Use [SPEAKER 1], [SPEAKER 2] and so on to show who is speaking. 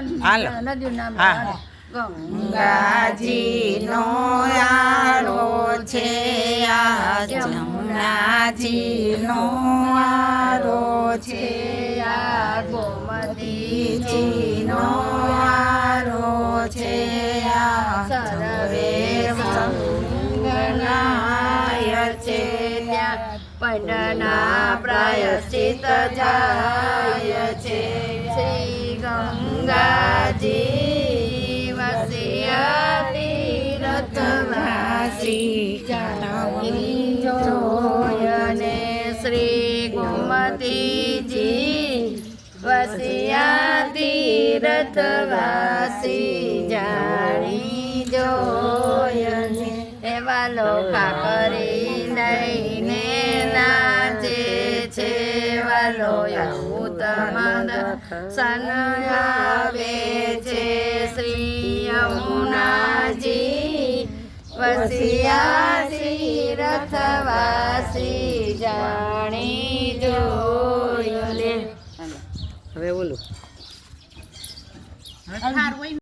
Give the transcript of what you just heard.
[SPEAKER 1] નદીનું નામ
[SPEAKER 2] ગંગાજીનો આરો છે આ જમુનાજીનો આરો છે આ ગોમતીજીનો આરો છે આ સર્વે સંગનાય છે ત્યાં પંડના પ્રાયશ્ચિત જાય છે શ્રી ગંગાજી વસ્યા તીરથવાસી જોયને શ્રી ગોમતીજી વસ્યા તીરથવાસી જાણી જોયને એવા લોકા કરી લઈને નાચે છે વાલો ઉત્તમ દર્શન આવે છે શ્રી યમુનાજી વસ્યા તીરથવાસી જાણી જોઈને.
[SPEAKER 3] હવે બોલું.